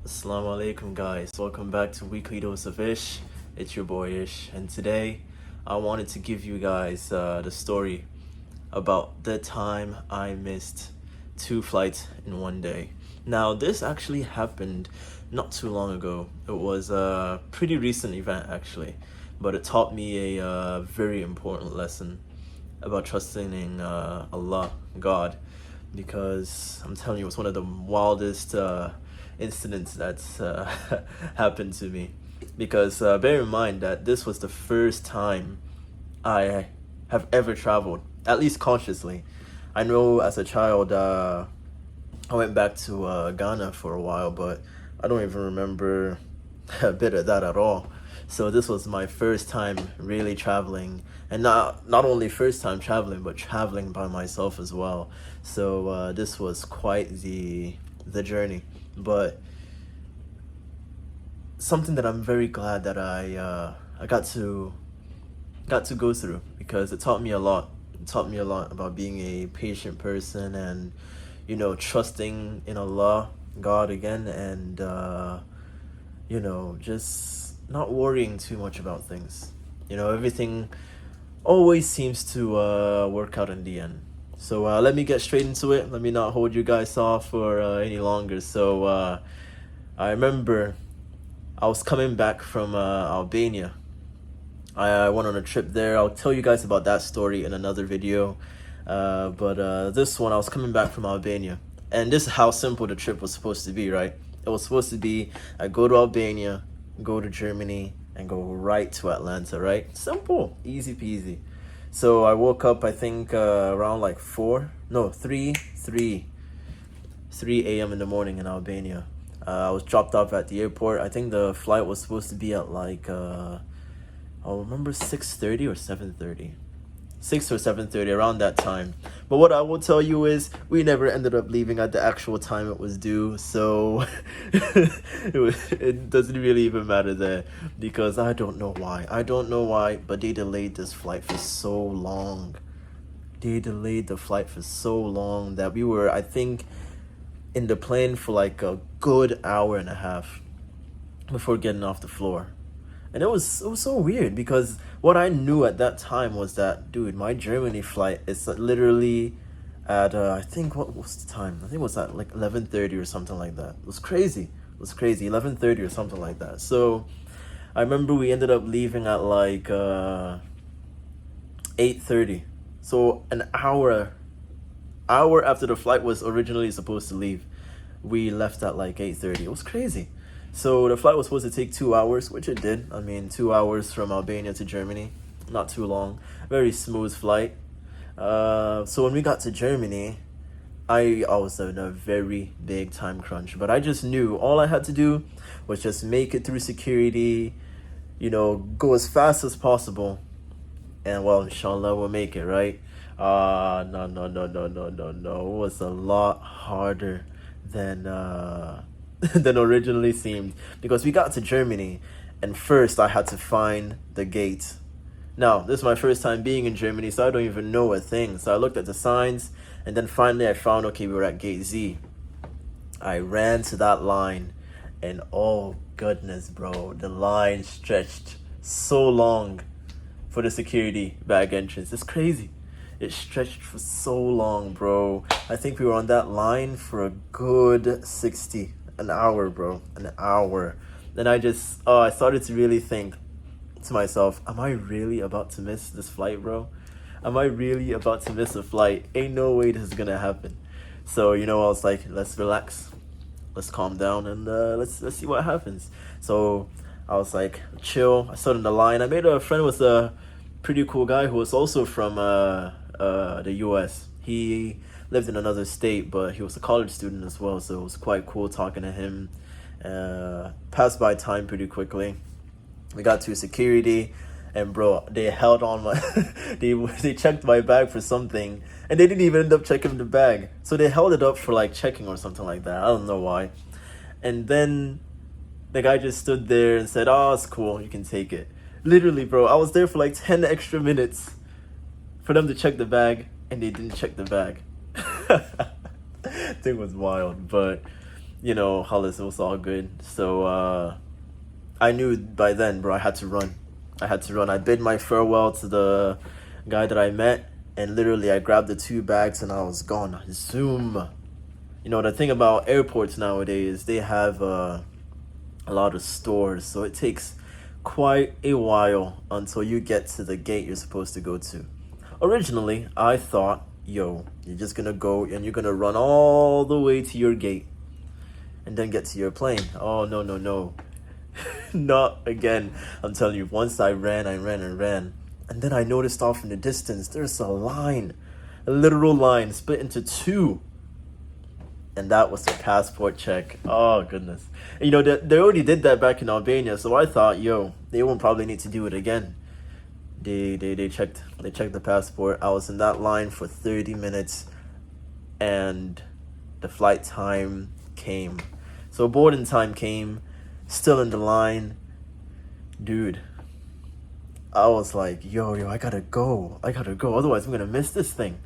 Assalamu alaikum, guys. Welcome back to Weekly Dose of Ish. It's your boy Ish, and today I wanted to give you guys the story about the time I missed 2 flights in one day. Now, this actually happened not too long ago. It was a pretty recent event, actually, but it taught me a very important lesson about trusting in Allah, God, because I'm telling you, it's one of the wildest incidents that's happened to me. Because bear in mind that this was the first time I have ever traveled, at least consciously. I know as a child, I went back to Ghana for a while, but I don't even remember a bit of that at all. So this was my first time really traveling, and not only first time traveling, but traveling by myself as well. So this was quite the journey, but something that I'm very glad that I got to go through, because it taught me a lot. It taught me a lot about being a patient person and trusting in Allah, God again, and just not worrying too much about things. Everything always seems to work out in the end. So let me get straight into it. Let me not hold you guys off for any longer. So I remember I was coming back from Albania. I went on a trip there. I'll tell you guys about that story in another video. But this one, I was coming back from Albania. And this is how simple the trip was supposed to be, right? It was supposed to be, I go to Albania, go to Germany, and go right to Atlanta, right? Simple, easy peasy. So I woke up, I think, around like 3 a.m. in the morning in Albania. I was dropped off at the airport. I think the flight was supposed to be at like, I remember 6:30 or 7:30. 6 or 7:30, around that time. But what I will tell you is we never ended up leaving at the actual time it was due, so it doesn't really even matter there, because I don't know why, but they delayed this flight for so long. They delayed the flight for so long that we were, I think, in the plane for like a good hour and a half before getting off the floor. And it was so weird, because what I knew at that time was that, dude, my Germany flight is literally at, I think, what was the time? I think it was at like 11:30 or something like that. It was crazy. 11:30 or something like that. So I remember we ended up leaving at like 8:30. So an hour after the flight was originally supposed to leave, we left at like 8:30. It was crazy. So the flight was supposed to take 2 hours, which it did. I mean, 2 hours from Albania to Germany, not too long. Very smooth flight. So when we got to Germany, I was in a very big time crunch. But I just knew all I had to do was just make it through security, go as fast as possible. And well, inshallah, we'll make it, right? No. It was a lot harder than than originally seemed, because we got to Germany and first I had to find the gate. Now, this is my first time being in Germany, so I don't even know a thing. So I looked at the signs, and then finally I found, okay, we were at gate Z. I ran to that line, and oh goodness, bro, the line stretched so long for the security bag entrance. It's crazy. It stretched for so long, bro. I think we were on that line for a good an hour, bro. An hour. Then I started to really think to myself, am I really about to miss this flight, bro? Am I really about to miss a flight? Ain't no way this is gonna happen. So, I was like, let's relax. Let's calm down, and let's see what happens. So I was like, chill. I stood in the line. I made a friend with a pretty cool guy who was also from the US. He lived in another state, but he was a college student as well, so it was quite cool talking to him. Passed by time pretty quickly. We got to security, and bro, they held on my they checked my bag for something, and they didn't even end up checking the bag, so they held it up for like checking or something like that. I don't know why. And then the guy just stood there and said, oh, it's cool, you can take it. Literally, bro, I was there for like 10 extra minutes for them to check the bag, and they didn't check the bag. Thing was wild. But Hollis, it was all good. So I knew by then, bro, I had to run. I had to run. I bid my farewell to the guy that I met, and literally I grabbed the two bags and I was gone. Zoom. The thing about airports nowadays, they have a lot of stores, so it takes quite a while until you get to the gate you're supposed to go to. Originally, I thought, yo, you're just gonna go and you're gonna run all the way to your gate and then get to your plane. Oh, no, no, no. Not again. I'm telling you, once I ran. And then I noticed off in the distance, there's a line, a literal line split into two. And that was the passport check. Oh, goodness. They already did that back in Albania, so I thought, yo, they won't probably need to do it again. They checked the passport. I was in that line for 30 minutes, and the flight time came. So boarding time came, still in the line. Dude, I was like, yo, I gotta go. Otherwise, I'm gonna miss this thing.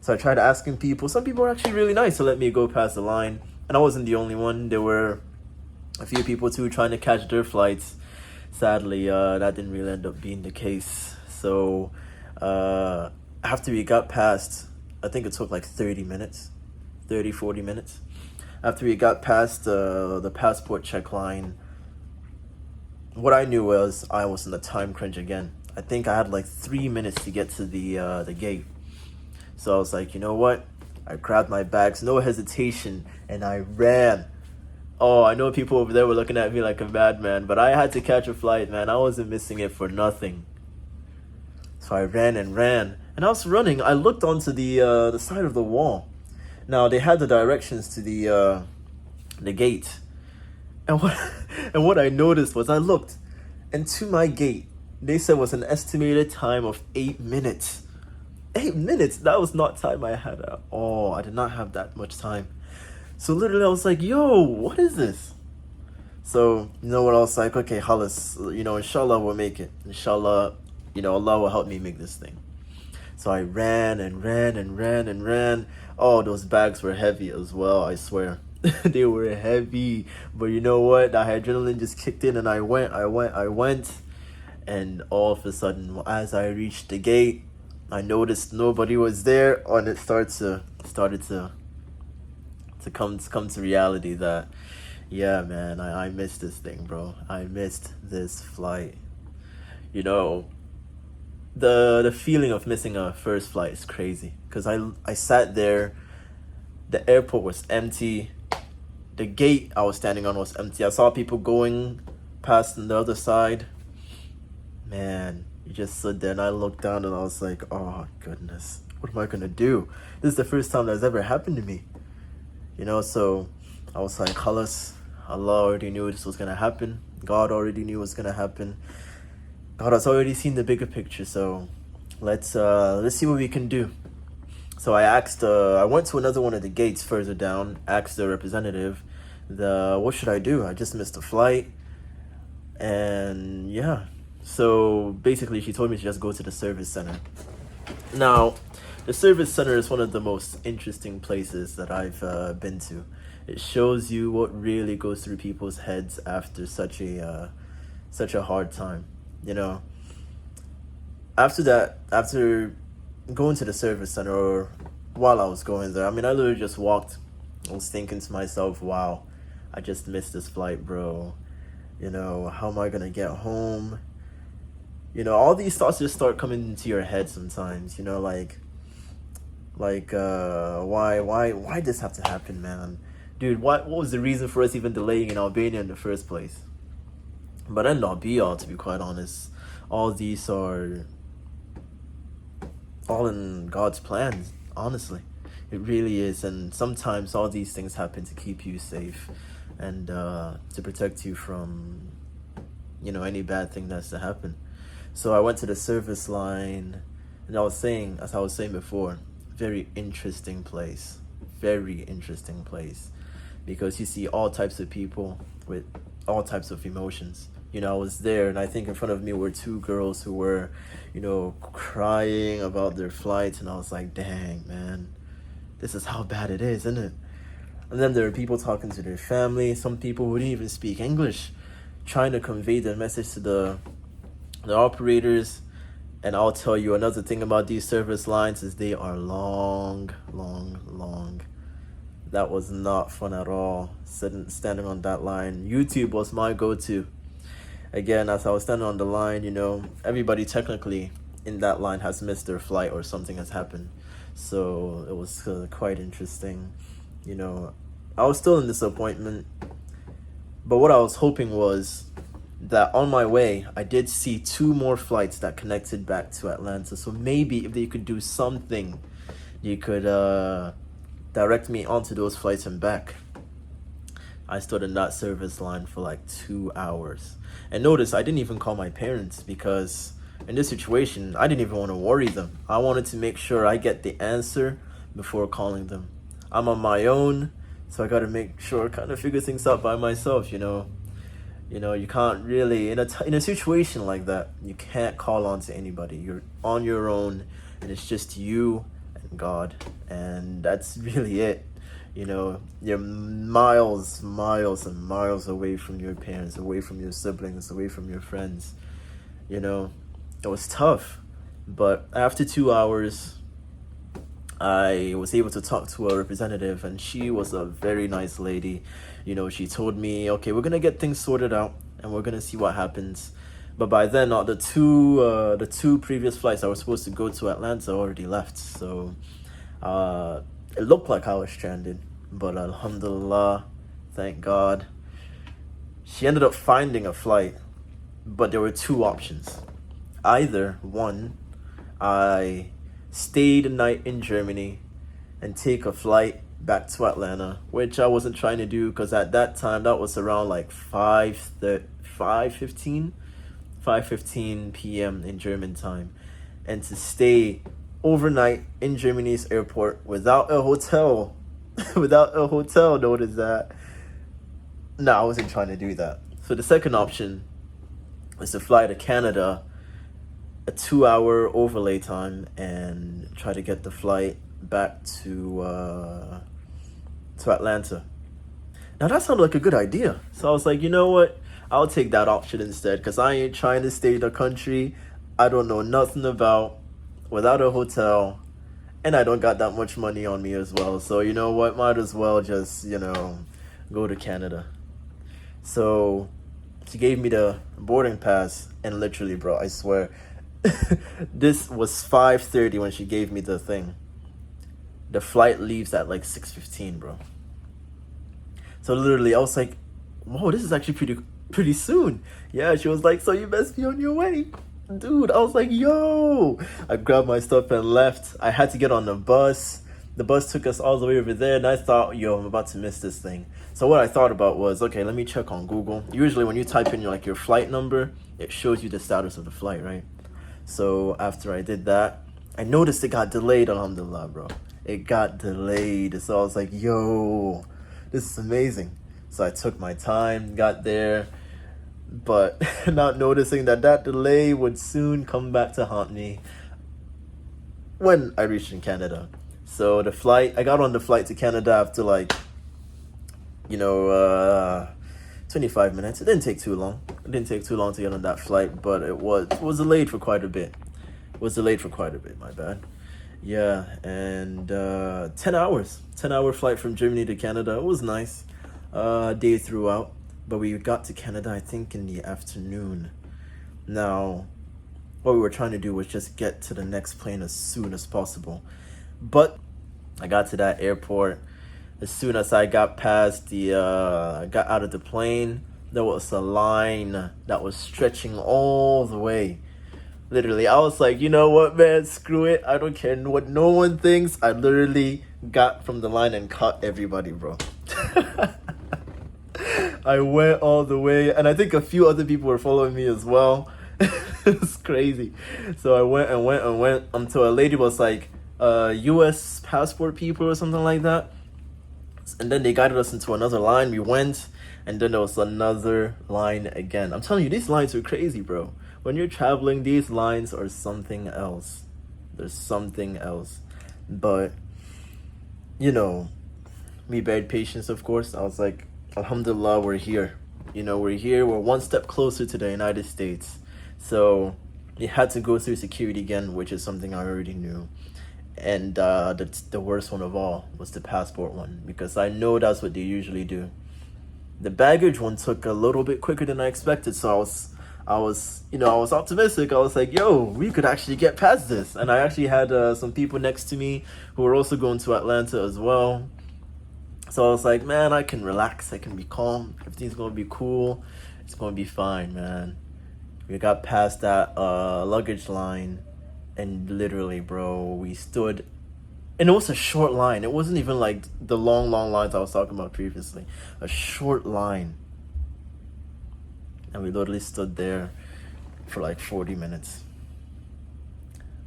So I tried asking people. Some people were actually really nice to let me go past the line. And I wasn't the only one. There were a few people too trying to catch their flights. Sadly, that didn't really end up being the case. So after we got past, I think it took like 40 minutes. After we got past the passport check line, what I knew was I was in the time crunch again. I think I had like 3 minutes to get to the gate. So I was like, you know what? I grabbed my bags, no hesitation, and I ran. Oh, I know people over there were looking at me like a madman, but I had to catch a flight, man. I wasn't missing it for nothing. So I ran, and I was running. I looked onto the side of the wall. Now they had the directions to the gate, and what I noticed was I looked, and to my gate, they said was an estimated time of 8 minutes. 8 minutes? That was not time I had at all. I did not have that much time. So literally I was like, yo, what is this? So, you know what, I was like, okay, Hollis, inshallah we'll make it. Inshallah, Allah will help me make this thing. So I ran. Oh, those bags were heavy as well, I swear. They were heavy. But you know what? That adrenaline just kicked in and I went. And all of a sudden, as I reached the gate, I noticed nobody was there, and it started to come to reality that, yeah, man, I missed this thing, bro. I missed this flight. The feeling of missing a first flight is crazy, because I sat there, the airport was empty, the gate I was standing on was empty. I saw people going past on the other side. Man, you just stood there, and I looked down and I was like, oh goodness, what am I gonna do? This is the first time that's ever happened to me. So I was like, Hollis, Allah already knew this was gonna happen. God already knew it was gonna happen. God has already seen the bigger picture, so let's see what we can do. So I went to another one of the gates further down, asked the representative, what should I do? I just missed a flight. And yeah. So basically she told me to just go to the service center. Now, the service center is one of the most interesting places that I've been to. It shows you what really goes through people's heads after such a hard time. After going to the service center, or while I was going there, I literally just walked. I was thinking to myself, wow, I just missed this flight, bro. How am I gonna get home? All these thoughts just start coming into your head sometimes. Why this have to happen, man? Dude, what was the reason for us even delaying in Albania in the first place? But end all be all, to be quite honest, all these are all in God's plans, honestly. It really is. And sometimes all these things happen to keep you safe and to protect you from, any bad thing that's to happen. So I went to the service line, and as I was saying before, very interesting place, because you see all types of people with all types of emotions. I was there, and I think in front of me were two girls who were, crying about their flights, and I was like, dang, man, this is how bad it is, isn't it? And then there are people talking to their family, some people who didn't even speak English, trying to convey their message to the operators. And I'll tell you another thing about these service lines is they are long, long, long. That was not fun at all, standing on that line. YouTube was my go-to. Again, as I was standing on the line, everybody technically in that line has missed their flight or something has happened. So it was quite interesting. I was still in disappointment. But what I was hoping was that on my way, I did see 2 more flights that connected back to Atlanta. So maybe if they could do something, you could direct me onto those flights and back. I stood in that service line for like 2 hours. And notice, I didn't even call my parents because in this situation, I didn't even want to worry them. I wanted to make sure I get the answer before calling them. I'm on my own, so I got to make sure I kind of figure things out by myself, You can't really, in a situation like that, you can't call on to anybody. You're on your own, and it's just you and God, and that's really it. You're miles and miles away from your parents, away from your siblings, away from your friends. It was tough, but after 2 hours, I was able to talk to a representative, and she was a very nice lady. She told me, okay, we're gonna get things sorted out, and we're gonna see what happens. But by then, the two previous flights I was supposed to go to Atlanta already left, so it looked like I was stranded. But alhamdulillah, thank God, she ended up finding a flight. But there were 2 options. Either one, I stayed a night in Germany and take a flight back to Atlanta, which I wasn't trying to do because at that time that was around like 5:15 p.m. in German time, and to stay overnight in Germany's airport without a hotel. Notice that. No, I wasn't trying to do that. So the second option was to fly to Canada, a 2-hour overlay time, and try to get the flight back to Atlanta. Now that sounded like a good idea. So I was like, you know what? I'll take that option instead, because I ain't trying to stay in a country I don't know nothing about, without a hotel, and I don't got that much money on me as well. So you know what? Might as well just, go to Canada. So she gave me the boarding pass, and literally, bro, I swear, this was 5:30 when she gave me the thing. The flight leaves at like 6:15, bro. So literally, I was like, whoa, this is actually pretty soon. Yeah, she was like, so you best be on your way. Dude, I was like, yo. I grabbed my stuff and left. I had to get on the bus. The bus took us all the way over there, and I thought, yo, I'm about to miss this thing. So what I thought about was, okay, let me check on Google. Usually when you type in your flight number, it shows you the status of the flight, right? So after I did that, I noticed it got delayed, alhamdulillah, bro. It got delayed. So I was like, yo, this is amazing. So I took my time, got there, but not noticing that delay would soon come back to haunt me when I reached in Canada. So I got on the flight to Canada after 25 minutes. It didn't take too long. It didn't take too long to get on that flight, but it was delayed for quite a bit. My bad. Yeah, and 10 hours. 10-hour flight from Germany to Canada. It was nice. Day throughout. But we got to Canada, I think, in the afternoon. Now, what we were trying to do was just get to the next plane as soon as possible. But I got to that airport. As soon as I got past got out of the plane, there was a line that was stretching all the way. Literally, I was like, you know what, man, screw it. I don't care what no one thinks. I literally got from the line and caught everybody, bro. I went all the way, and I think a few other people were following me as well. It's crazy. So I went until a lady was like, U.S. passport people or something like that. And then they guided us into another line. We went, and then there was another line again. I'm telling you, these lines are crazy, bro. When you're traveling, these lines are something else. There's something else. But, We bared patience, of course. I was like, Alhamdulillah, we're here. We're here. We're one step closer to the United States. So you had to go through security again, which is something I already knew. And the worst one of all was the passport one, because I know that's what they usually do. The baggage one took a little bit quicker than I expected, so I was optimistic. I was like, yo, we could actually get past this. And I actually had some people next to me who were also going to Atlanta as well. So I was like, man, I can relax. I can be calm. Everything's going to be cool. It's going to be fine, man. We got past that luggage line, and literally, bro, we stood. And it was a short line. It wasn't even like the long lines I was talking about previously. A short line. And we literally stood there for like 40 minutes.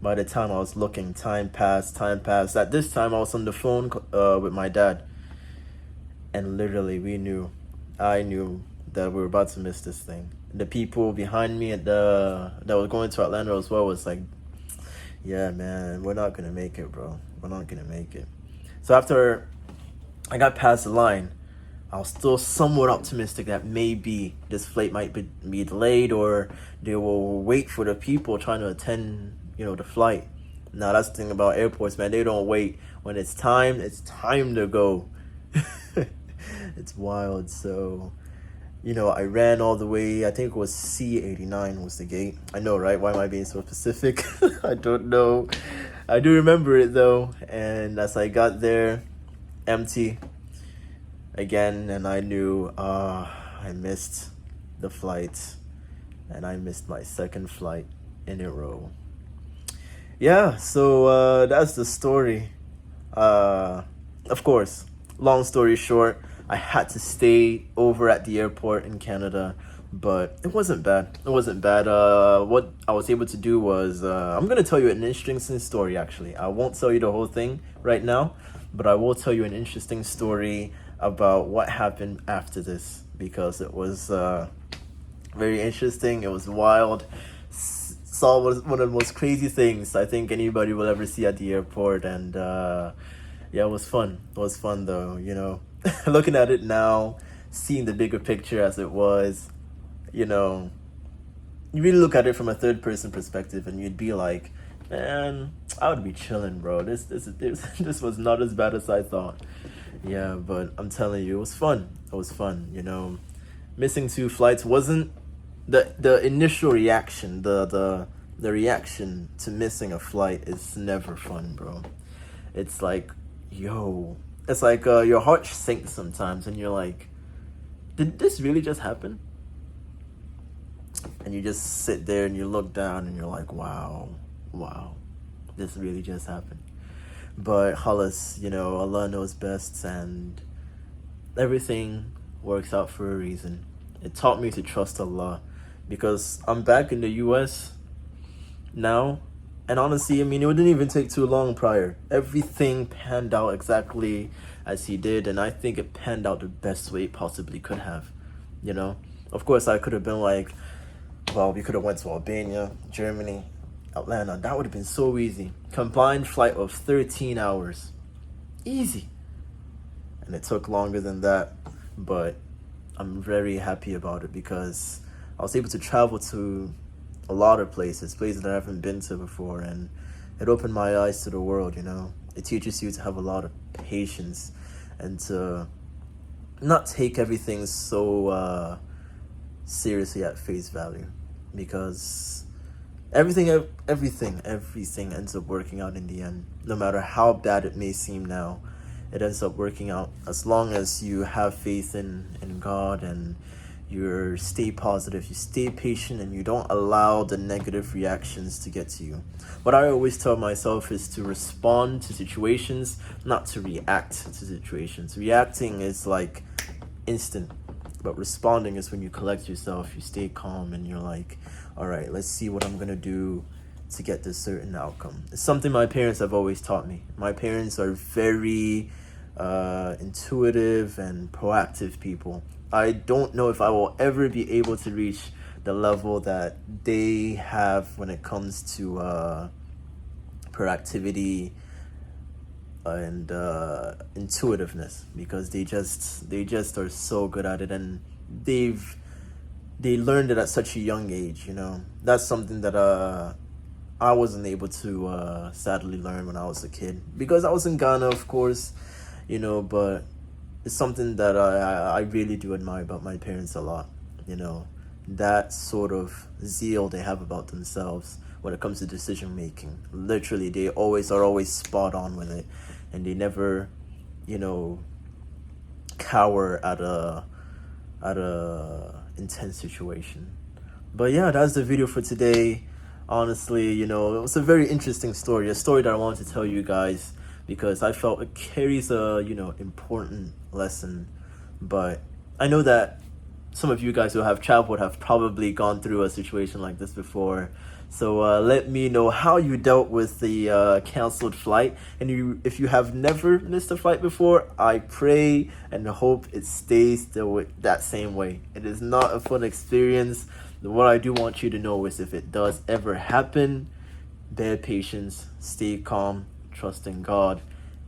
By the time I was looking, time passed. At this time, I was on the phone with my dad. And literally, I knew that we were about to miss this thing. The people behind me that was going to Atlanta as well was like, yeah, man, we're not going to make it, bro. We're not going to make it. So after I got past the line, I was still somewhat optimistic that maybe this flight might be delayed, or they will wait for the people trying to attend, the flight. Now, that's the thing about airports, man. They don't wait. When it's time to go. It's wild. So, I ran all the way. I think it was C89 was the gate. I know, right? Why am I being so specific? I don't know. I do remember it, though. And as I got there, empty again, and I knew I missed the flight, and I missed my second flight in a row. Yeah, so that's the story. Of course, long story short, I had to stay over at the airport in Canada, but it wasn't bad. What I was able to do was, I'm going to tell you an interesting story, actually. I won't tell you the whole thing right now, but I will tell you an interesting story about what happened after this, because it was very interesting. It was wild. Saw one of the most crazy things I think anybody will ever see at the airport, and yeah, it was fun. It was fun, though, looking at it now, seeing the bigger picture as it was, you really look at it from a third person perspective, and you'd be like, man, I would be chilling, bro. This was not as bad as I thought. Yeah, but I'm telling you, it was fun. It was fun. Missing 2 flights wasn't the initial reaction. The reaction to missing a flight is never fun, bro. It's like, it's like your heart sinks sometimes, and you're like, did this really just happen? And you just sit there and you look down and you're like, wow, this really just happened. But Khalas, Allah knows best, and everything works out for a reason. It taught me to trust Allah, because I'm back in the US now. And honestly, it didn't even take too long prior. Everything panned out exactly as he did, and I think it panned out the best way it possibly could have. Of course, I could have been like, well, we could have went to Albania, Germany, Atlanta. That would have been so easy. Combined flight of 13 hours. Easy. And it took longer than that, but I'm very happy about it, because I was able to travel to a lot of places that I haven't been to before, and it opened my eyes to the world. It teaches you to have a lot of patience, and to not take everything so seriously at face value, because everything ends up working out in the end. No matter how bad it may seem now, it ends up working out, as long as you have faith in God, and you stay positive, you stay patient, and you don't allow the negative reactions to get to you. What I always tell myself is to respond to situations, not to react to situations. Reacting is like instant, but responding is when you collect yourself, you stay calm, and you're like, all right, let's see what I'm going to do to get this certain outcome. It's something my parents have always taught me. My parents are very intuitive and proactive people. I don't know if I will ever be able to reach the level that they have when it comes to proactivity, and intuitiveness, because they just are so good at it, and they learned it at such a young age. That's something that I wasn't able to sadly learn when I was a kid, because I was in Ghana, of course. But it's something that I really do admire about my parents a lot. That sort of zeal they have about themselves when it comes to decision making. Literally, they are always spot on with it, and they never, you know, cower at a intense situation. But yeah, that's the video for today. Honestly, it was a very interesting story, a story that I wanted to tell you guys, because I felt it carries a important lesson. But I know that some of you guys who have traveled have probably gone through a situation like this before. So let me know how you dealt with the canceled flight. And if you have never missed a flight before, I pray and hope it stays that same way. It is not a fun experience. What I do want you to know is, if it does ever happen, bear patience, stay calm, trust in God.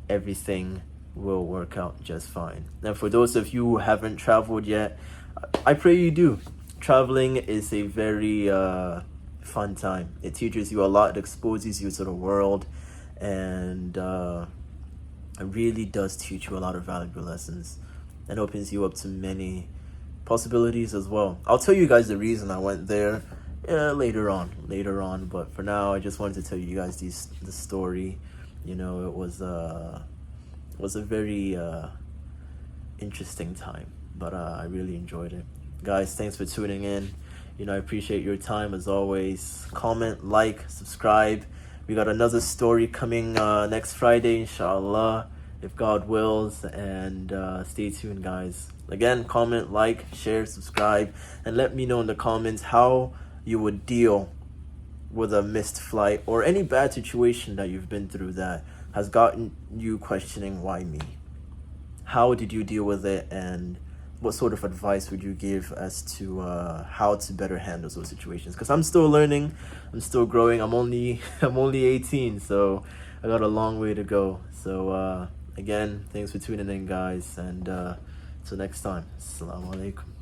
Everything will work out just fine. And for those of you who haven't traveled yet, I pray you do. Traveling is a very fun time. It teaches you a lot. It exposes you to the world, and it really does teach you a lot of valuable lessons, and opens you up to many possibilities as well. I'll tell you guys the reason I went there later on, but for now, I just wanted to tell you guys the story. It was a very interesting time, but I really enjoyed it. Guys, thanks for tuning in. I appreciate your time as always. Comment, like, subscribe. We got another story coming next Friday, inshallah, if God wills. And stay tuned, guys. Again, comment, like, share, subscribe, and let me know in the comments how you would deal with a missed flight, or any bad situation that you've been through that has gotten you questioning, why me? How did you deal with it, and what sort of advice would you give as to how to better handle those situations? Because I'm still learning, I'm still growing. I'm only 18, so I got a long way to go. So again, thanks for tuning in, guys, and till next time. Assalamu alaikum.